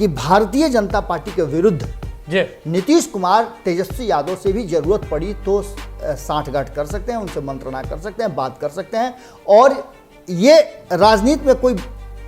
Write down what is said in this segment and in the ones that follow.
कि भारतीय जनता पार्टी के विरुद्ध नीतीश कुमार तेजस्वी यादव से भी जरूरत पड़ी तो सांठगांठ कर सकते हैं, उनसे मंत्रणा कर सकते हैं, बात कर सकते हैं, और ये राजनीति में कोई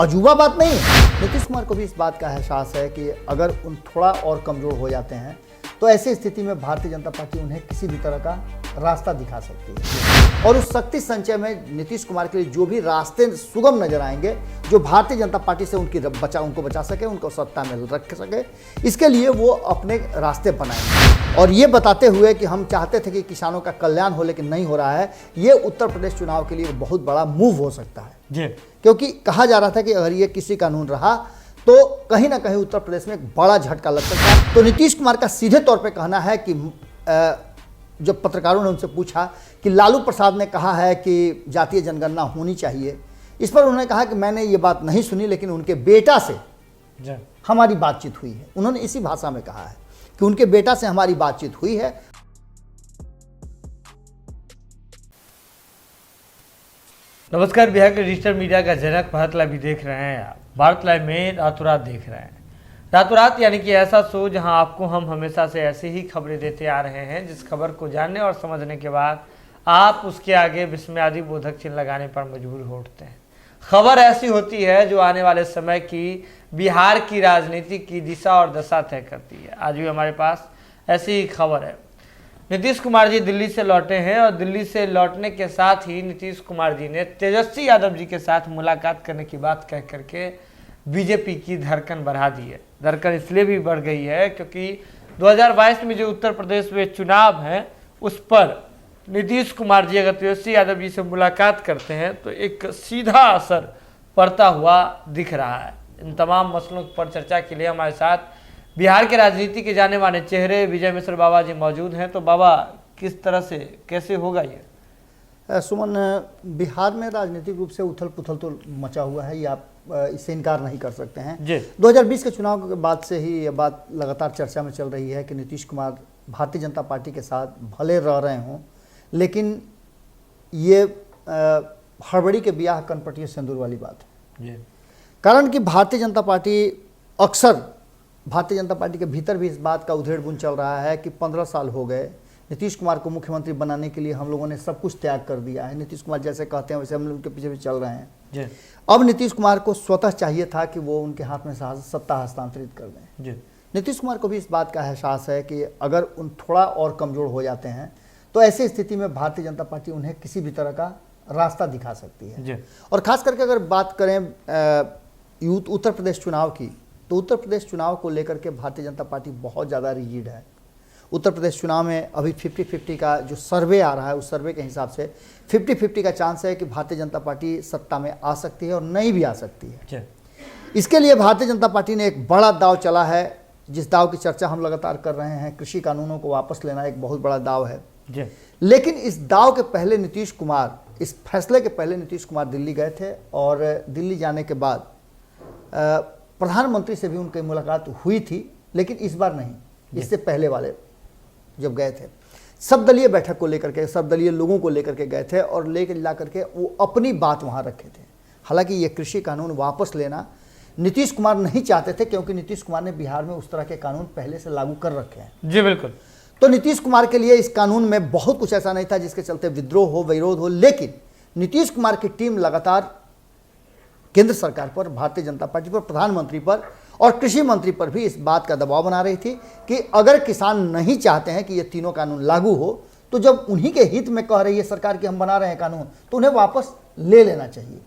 अजूबा बात नहीं है। नीतीश कुमार को भी इस बात का एहसास है कि अगर उन थोड़ा और कमजोर हो जाते हैं तो ऐसी स्थिति में भारतीय जनता पार्टी उन्हें किसी भी तरह का रास्ता दिखा सकती है, और उस शक्ति संचय में नीतीश कुमार के लिए जो भी रास्ते सुगम नजर आएंगे, जो भारतीय जनता पार्टी से उनको बचा सके, उनको सत्ता में रख सके, इसके लिए वो अपने रास्ते बनाएंगे। और ये बताते हुए कि हम चाहते थे कि किसानों का कल्याण हो लेकिन नहीं हो रहा है, ये उत्तर प्रदेश चुनाव के लिए एक बहुत बड़ा मूव हो सकता है जी। क्योंकि कहा जा रहा था कि अगर ये कृषि कानून रहा तो कहीं ना कहीं उत्तर प्रदेश में एक बड़ा झटका लग सकता है। तो नीतीश कुमार का सीधे तौर पे कहना है कि जब पत्रकारों ने उनसे पूछा कि लालू प्रसाद ने कहा है कि जातीय जनगणना होनी चाहिए, इस पर उन्होंने कहा कि मैंने ये बात नहीं सुनी, लेकिन उनके बेटा से हमारी बातचीत हुई है। उन्होंने इसी भाषा में कहा है कि उनके बेटा से हमारी बातचीत हुई है। नमस्कार, बिहार के डिजिटल मीडिया का जनक भारत लाइव भी देख रहे हैं आप। भारत लाइव में रातों रात देख रहे हैं। रातों रात यानी कि ऐसा शो जहां आपको हम हमेशा से ऐसी ही खबरें देते आ रहे हैं, जिस खबर को जानने और समझने के बाद आप उसके आगे विस्मयादि बोधक चिन्ह लगाने पर मजबूर हो उठते हैं। खबर ऐसी होती है जो आने वाले समय की बिहार की राजनीति की दिशा और दशा तय करती है। आज भी हमारे पास ऐसी ही खबर है। नीतीश कुमार जी दिल्ली से लौटे हैं और दिल्ली से लौटने के साथ ही नीतीश कुमार जी ने तेजस्वी यादव जी के साथ मुलाकात करने की बात कह करके बीजेपी की धड़कन बढ़ा दी है। धड़कन इसलिए भी बढ़ गई है क्योंकि 2022 में जो उत्तर प्रदेश में चुनाव है उस पर नीतीश कुमार जी अगर तेजस्वी यादव जी से मुलाकात करते हैं तो एक सीधा असर पड़ता हुआ दिख रहा है। इन तमाम मसलों पर चर्चा के लिए हमारे साथ बिहार के राजनीति के जाने माने चेहरे विजय मिश्र बाबा जी मौजूद हैं। तो बाबा, किस तरह से कैसे होगा ये? सुमन, बिहार में राजनीतिक रूप से उथल पुथल तो मचा हुआ है, ये आप इससे इनकार नहीं कर सकते हैं। 2020 के चुनाव के बाद से ही ये बात लगातार चर्चा में चल रही है कि नीतीश कुमार भारतीय जनता पार्टी के साथ भले रह रहे हों, लेकिन ये हड़बड़ी के ब्याह कनपटिया सिंदूर वाली बात है। कारण कि भारतीय जनता पार्टी के भीतर भी इस बात का उधेड़ बुन चल रहा है कि 15 साल हो गए, नीतीश कुमार को मुख्यमंत्री बनाने के लिए हम लोगों ने सब कुछ त्याग कर दिया है। नीतीश कुमार जैसे कहते हैं वैसे हम लोग उनके पीछे भी चल रहे हैं। अब नीतीश कुमार को स्वतः चाहिए था कि वो उनके हाथ में सत्ता हस्तांतरित कर दें। नीतीश कुमार को भी इस बात का एहसास है कि अगर उन थोड़ा और कमजोर हो जाते हैं तो ऐसी स्थिति में भारतीय जनता पार्टी उन्हें किसी भी तरह का रास्ता दिखा सकती है। और खास करके अगर बात करें उत्तर प्रदेश चुनाव की, तो उत्तर प्रदेश चुनाव को लेकर के भारतीय जनता पार्टी बहुत ज़्यादा रिजिड है। उत्तर प्रदेश चुनाव में अभी 50-50 का जो सर्वे आ रहा है, उस सर्वे के हिसाब से 50-50 का चांस है कि भारतीय जनता पार्टी सत्ता में आ सकती है और नहीं भी आ सकती है। इसके लिए भारतीय जनता पार्टी ने एक बड़ा दाव चला है, जिस दाव की चर्चा हम लगातार कर रहे हैं। कृषि कानूनों को वापस लेना एक बहुत बड़ा दाव है। लेकिन इस दाव के पहले नीतीश कुमार, इस फैसले के पहले नीतीश कुमार दिल्ली गए थे, और दिल्ली जाने के बाद प्रधानमंत्री से भी उनकी मुलाकात हुई थी, लेकिन इस बार नहीं, इससे पहले वाले जब गए थे सब दलीय बैठक को लेकर के, सब दलीय लोगों को लेकर के गए थे और लेकर ला करके वो अपनी बात वहाँ रखे थे। हालांकि ये कृषि कानून वापस लेना नीतीश कुमार नहीं चाहते थे, क्योंकि नीतीश कुमार ने बिहार में उस तरह के कानून पहले से लागू कर रखे हैं। जी बिल्कुल। तो नीतीश कुमार के लिए इस कानून में बहुत कुछ ऐसा नहीं था जिसके चलते विद्रोह हो, विरोध हो, लेकिन नीतीश कुमार की टीम लगातार केंद्र सरकार पर, भारतीय जनता पार्टी पर, प्रधानमंत्री पर और कृषि मंत्री पर भी इस बात का दबाव बना रही थी कि अगर किसान नहीं चाहते हैं कि ये तीनों कानून लागू हो, तो जब उन्हीं के हित में कह रही है सरकार कि हम बना रहे हैं कानून, तो उन्हें वापस ले लेना चाहिए।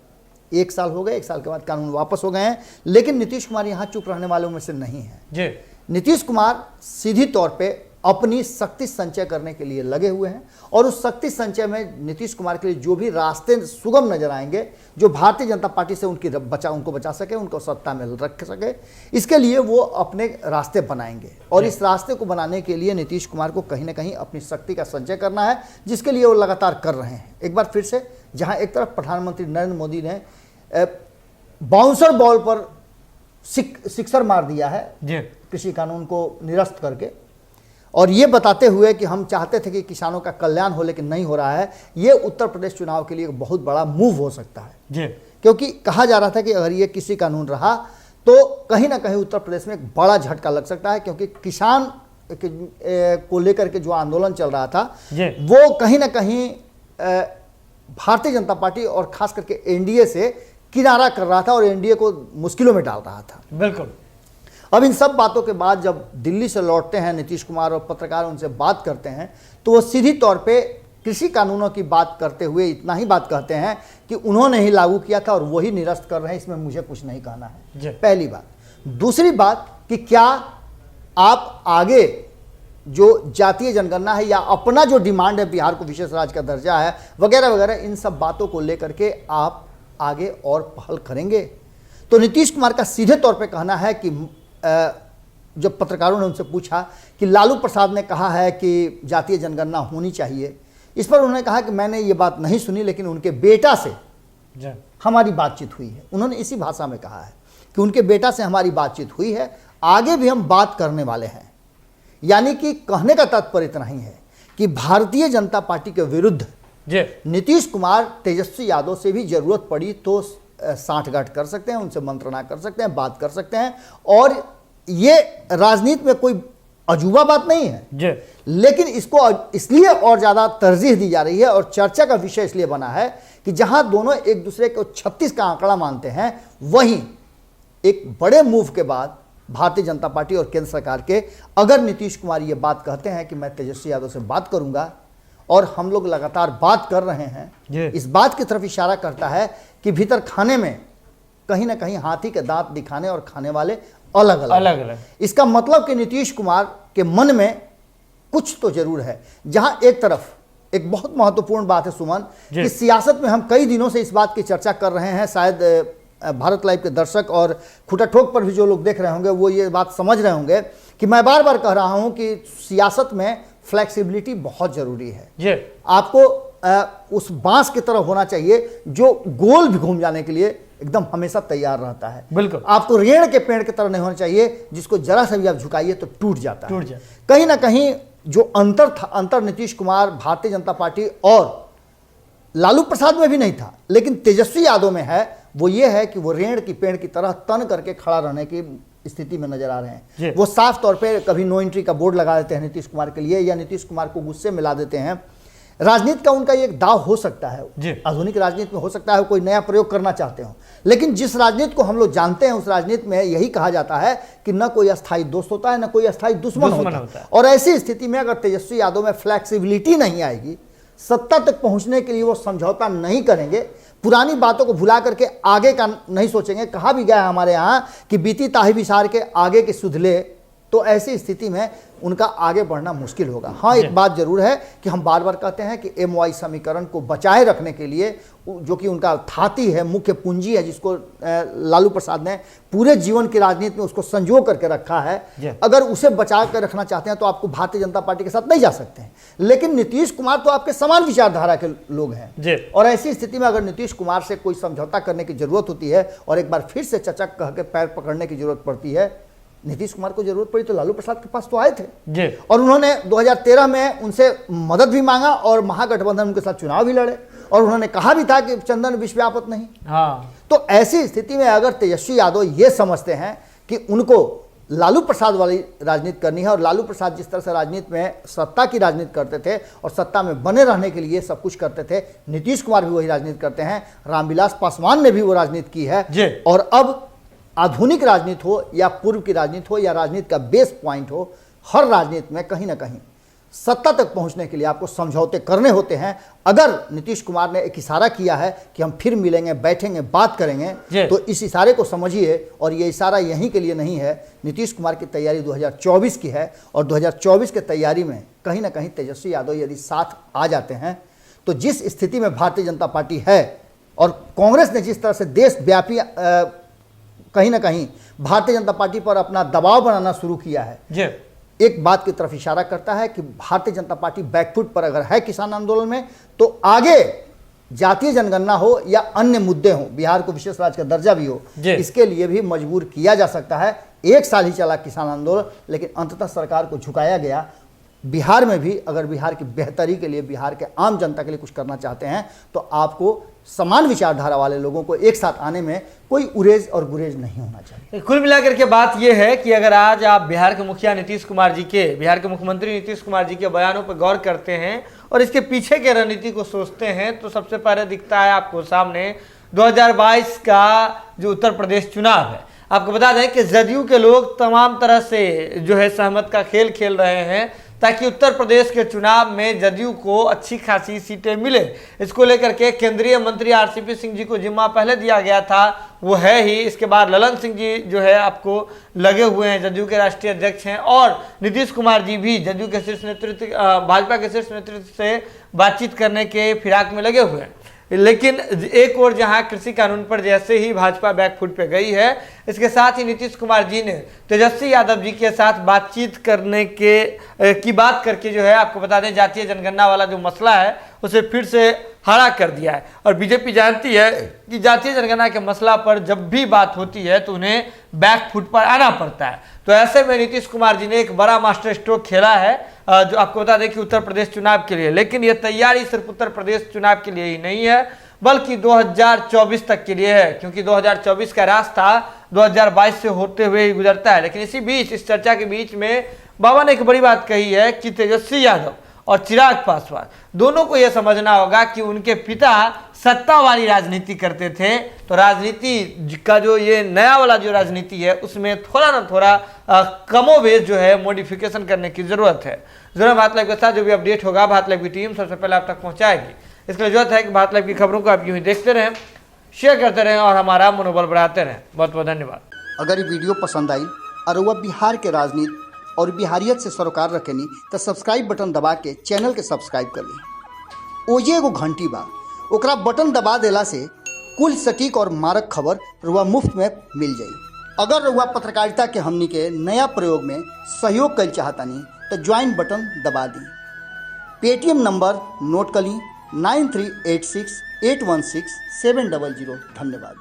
1 साल हो गए, 1 साल के बाद कानून वापस हो गए हैं, लेकिन नीतीश कुमार यहाँ चुप रहने वालों में से नहीं है। नीतीश कुमार सीधी तौर पर अपनी शक्ति संचय करने के लिए लगे हुए हैं, और उस शक्ति संचय में नीतीश कुमार के लिए जो भी रास्ते सुगम नजर आएंगे, जो भारतीय जनता पार्टी से उनको बचा सके, उनको सत्ता में रख सके, इसके लिए वो अपने रास्ते बनाएंगे। और इस रास्ते को बनाने के लिए नीतीश कुमार को कहीं ना कहीं अपनी शक्ति का संचय करना है, जिसके लिए वो लगातार कर रहे हैं। एक बार फिर से, जहां एक तरफ प्रधानमंत्री नरेंद्र मोदी ने बाउंसर बॉल पर सिक्सर मार दिया है कृषि कानून को निरस्त करके, और ये बताते हुए कि हम चाहते थे कि किसानों का कल्याण हो लेकिन नहीं हो रहा है, ये उत्तर प्रदेश चुनाव के लिए एक बहुत बड़ा मूव हो सकता है। क्योंकि कहा जा रहा था कि अगर ये कृषि कानून रहा तो कहीं ना कहीं उत्तर प्रदेश में एक बड़ा झटका लग सकता है, क्योंकि किसान को लेकर के जो आंदोलन चल रहा था वो कहीं ना कहीं भारतीय जनता पार्टी और खास करके एनडीए से किनारा कर रहा था और एनडीए को मुश्किलों में डाल रहा था। बिल्कुल। अब इन सब बातों के बाद जब दिल्ली से लौटते हैं नीतीश कुमार और पत्रकार उनसे बात करते हैं, तो वो सीधी तौर पे कृषि कानूनों की बात करते हुए इतना ही बात कहते हैं कि उन्होंने ही लागू किया था और वही निरस्त कर रहे हैं, इसमें मुझे कुछ नहीं कहना है। पहली बात। दूसरी बात कि क्या आप आगे जो जातीय जनगणना है या अपना जो डिमांड है बिहार को विशेष राज्य का दर्जा है वगैरह वगैरह, इन सब बातों को लेकर के आप आगे और पहल करेंगे? तो नीतीश कुमार का सीधे तौर पे कहना है कि जब पत्रकारों ने उनसे पूछा कि लालू प्रसाद ने कहा है कि जातीय जनगणना होनी चाहिए, इस पर उन्होंने कहा कि मैंने ये बात नहीं सुनी, लेकिन उनके बेटा से हमारी बातचीत हुई है। उन्होंने इसी भाषा में कहा है कि उनके बेटा से हमारी बातचीत हुई है, आगे भी हम बात करने वाले हैं। यानी कि कहने का तात्पर्य इतना ही है कि भारतीय जनता पार्टी के विरुद्ध नीतीश कुमार तेजस्वी यादव से भी जरूरत पड़ी तो सांठगांठ कर सकते हैं, उनसे मंत्रणा कर सकते हैं, बात कर सकते हैं, और ये राजनीति में कोई अजूबा बात नहीं है। लेकिन इसको इसलिए और ज्यादा तरजीह दी जा रही है और चर्चा का विषय इसलिए बना है कि जहां दोनों एक दूसरे को 36 का आंकड़ा मानते हैं, वहीं एक बड़े मूव के बाद भारतीय जनता पार्टी और केंद्र सरकार के अगर नीतीश कुमार ये बात कहते हैं कि मैं तेजस्वी यादव से बात करूंगा और हम लोग लगातार बात कर रहे हैं, इस बात की तरफ इशारा करता है कि भीतर खाने में कहीं ना कहीं हाथी के दांत दिखाने और खाने वाले अलग अलग। इसका मतलब कि नीतीश कुमार के मन में कुछ तो जरूर है। जहां एक तरफ एक बहुत महत्वपूर्ण बात है सुमन, कि सियासत में हम कई दिनों से इस बात की चर्चा कर रहे हैं, शायद भारत लाइव के दर्शक और खुटा ठोक पर भी जो लोग देख रहे होंगे वो ये बात समझ रहे होंगे कि मैं बार बार कह रहा हूं कि सियासत में फ्लेक्सिबिलिटी बहुत जरूरी है। आपको उस बांस की तरह होना चाहिए जो गोल भी घूम जाने के लिए एकदम हमेशा तैयार रहता है। बिल्कुल। आपको रेड़ के पेड़ की तरह नहीं होना चाहिए जिसको जरा सा भी आप झुकाइए तो टूट जाता है। कहीं ना कहीं जो अंतर था, अंतर नीतीश कुमार, भारतीय जनता पार्टी और लालू प्रसाद में भी नहीं था, लेकिन तेजस्वी यादव में है, वो ये है कि वो रेड़ की पेड़ की तरह तन करके खड़ा रहने की स्थिति में नजर आ रहे हैं। वो साफ तौर पे कभी नो एंट्री का बोर्ड लगा देते हैं नीतीश कुमार के लिए, या नीतीश कुमार को गुस्से में ला देते हैं। राजनीति का उनका एक दाव हो सकता है, आधुनिक राजनीति में हो सकता है कोई नया प्रयोग करना चाहते हो, लेकिन जिस राजनीति को हम लोग जानते हैं उस राजनीति में यही कहा जाता है कि न कोई अस्थायी दोस्त होता है, न कोई अस्थायी दुश्मन होता है। और ऐसी स्थिति में अगर तेजस्वी यादव में फ्लैक्सिबिलिटी नहीं आएगी, सत्ता तक पहुंचने के लिए वो समझौता नहीं करेंगे, पुरानी बातों को भुला करके आगे का नहीं सोचेंगे। कहा भी गया है हमारे यहाँ कि बीती ताही विसार के आगे के सुध ले, तो ऐसी स्थिति में उनका आगे बढ़ना मुश्किल होगा। हाँ, एक बात जरूर है कि हम बार बार कहते हैं कि MOI समीकरण को बचाए रखने के लिए, जो कि उनका थाती है, मुख्य पूंजी है, जिसको लालू प्रसाद ने पूरे जीवन की राजनीति में उसको संजो करके रखा है, अगर उसे बचा कर रखना चाहते हैं तो आपको भारतीय जनता पार्टी के साथ नहीं जा सकते हैं। लेकिन नीतीश कुमार तो आपके समान विचारधारा के लोग हैं, और ऐसी स्थिति में अगर नीतीश कुमार से कोई समझौता करने की जरूरत होती है और एक बार फिर से चचक कह के पैर पकड़ने की जरूरत पड़ती है, नीतीश कुमार को जरूरत पड़ी तो लालू प्रसाद के पास तो आए थे और उन्होंने 2013 में उनसे मदद भी मांगा और महागठबंधन उनके साथ चुनाव भी लड़े, और उन्होंने कहा भी था कि चंदन विष व्यापत नहीं। तो ऐसी स्थिति में अगर तेजस्वी यादव ये समझते हैं कि उनको लालू प्रसाद वाली राजनीति करनी है, और लालू प्रसाद जिस तरह से राजनीति में सत्ता की राजनीति करते थे और सत्ता में बने रहने के लिए सब कुछ करते थे, नीतीश कुमार भी वही राजनीति करते हैं, रामविलास पासवान ने भी वो राजनीति की है। और अब आधुनिक राजनीति हो या पूर्व की राजनीति हो या राजनीति का बेस पॉइंट हो, हर राजनीति में कहीं ना कहीं सत्ता तक पहुंचने के लिए आपको समझौते करने होते हैं। अगर नीतीश कुमार ने एक इशारा किया है कि हम फिर मिलेंगे, बैठेंगे, बात करेंगे, तो इस इशारे को समझिए, और ये इशारा यहीं के लिए नहीं है। नीतीश कुमार की तैयारी 2024 की है, और 2024 के तैयारी में कहीं ना कहीं तेजस्वी यादव यदि साथ आ जाते हैं तो जिस स्थिति में भारतीय जनता पार्टी है और कांग्रेस ने जिस तरह से देशव्यापी कहीं ना कहीं भारतीय जनता पार्टी पर अपना दबाव बनाना शुरू किया है, एक बात की तरफ इशारा करता है कि भारतीय जनता पार्टी बैकफुट पर अगर है किसान आंदोलन में, तो आगे जातीय जनगणना हो या अन्य मुद्दे हो, बिहार को विशेष राज्य का दर्जा भी हो, इसके लिए भी मजबूर किया जा सकता है। 1 साल ही चला किसान आंदोलन, लेकिन अंततः सरकार को झुकाया गया। बिहार में भी अगर बिहार की बेहतरी के लिए, बिहार के आम जनता के लिए कुछ करना चाहते हैं तो आपको समान विचारधारा वाले लोगों को एक साथ आने में कोई उरेज और गुरेज नहीं होना चाहिए। कुल मिलाकर के बात यह है कि अगर आज आप बिहार के मुखिया नीतीश कुमार जी के, बिहार के मुख्यमंत्री नीतीश कुमार जी के बयानों पर गौर करते हैं और इसके पीछे के रणनीति को सोचते हैं तो सबसे पहले दिखता है आपको सामने 2022 का जो उत्तर प्रदेश चुनाव है। आपको बता दें कि जदयू के लोग तमाम तरह से जो है सहमत का खेल खेल रहे हैं ताकि उत्तर प्रदेश के चुनाव में जदयू को अच्छी खासी सीटें मिले। इसको लेकर के केंद्रीय मंत्री आरसीपी सिंह जी को जिम्मा पहले दिया गया था, वो है ही। इसके बाद ललन सिंह जी जो है आपको लगे हुए हैं, जदयू के राष्ट्रीय अध्यक्ष हैं, और नीतीश कुमार जी भी जदयू के शीर्ष नेतृत्व, भाजपा के शीर्ष नेतृत्व से बातचीत करने के फिराक में लगे हुए हैं। लेकिन एक और जहां कृषि कानून पर जैसे ही भाजपा बैकफुट पे गई है, इसके साथ ही नीतीश कुमार जी ने तेजस्वी यादव जी के साथ बातचीत करने की बात करके जो है आपको बता दें जातीय जनगणना वाला जो मसला है उसे फिर से हरा कर दिया है। और बीजेपी जानती है कि जातीय जनगणना के मसला पर जब भी बात होती है तो उन्हें बैकफुट पर आना पड़ता है। तो ऐसे में नीतीश कुमार जी ने एक बड़ा मास्टर स्ट्रोक खेला है जो आपको बता दें कि उत्तर प्रदेश चुनाव के लिए। लेकिन यह तैयारी सिर्फ उत्तर प्रदेश चुनाव के लिए ही नहीं है बल्कि 2024 तक के लिए है, क्योंकि 2024 का रास्ता 2022 से होते हुए ही गुजरता है। लेकिन इसी बीच, इस चर्चा के बीच में बाबा ने एक बड़ी बात कही है कि तेजस्वी यादव और चिराग पासवान दोनों को यह समझना होगा कि उनके पिता सत्ता वाली राजनीति करते थे, तो राजनीति का जो ये नया वाला जो राजनीति है उसमें थोड़ा ना थोड़ा कमोबेश जो है मॉडिफिकेशन करने की जरूरत है। जरूर भारत लाइव के साथ जो भी अपडेट होगा भारत लाइव की टीम सबसे पहले आप तक पहुंचाएगी। इसके लिए जरूरत है कि भारत लाइव की खबरों को आप यूं ही देखते रहें, शेयर करते रहें और हमारा मनोबल बढ़ाते रहें। बहुत बहुत धन्यवाद। अगर ये वीडियो पसंद आई और वह बिहार के राजनीति और बिहारियत से सरोकार रखेनी तो सब्सक्राइब बटन दबा के चैनल के सब्सक्राइब कर ली। ओजे एगो घंटी बा, ओकरा बटन दबा देला से कुल सटीक और मारक खबर रुआ मुफ्त में मिल जाई। अगर रुआ पत्रकारिता के हमनी के नया प्रयोग में सहयोग कर चाहतानी तो ज्वाइन बटन दबा दी। पेटीएम नंबर नोट कर ली 9386816700। धन्यवाद।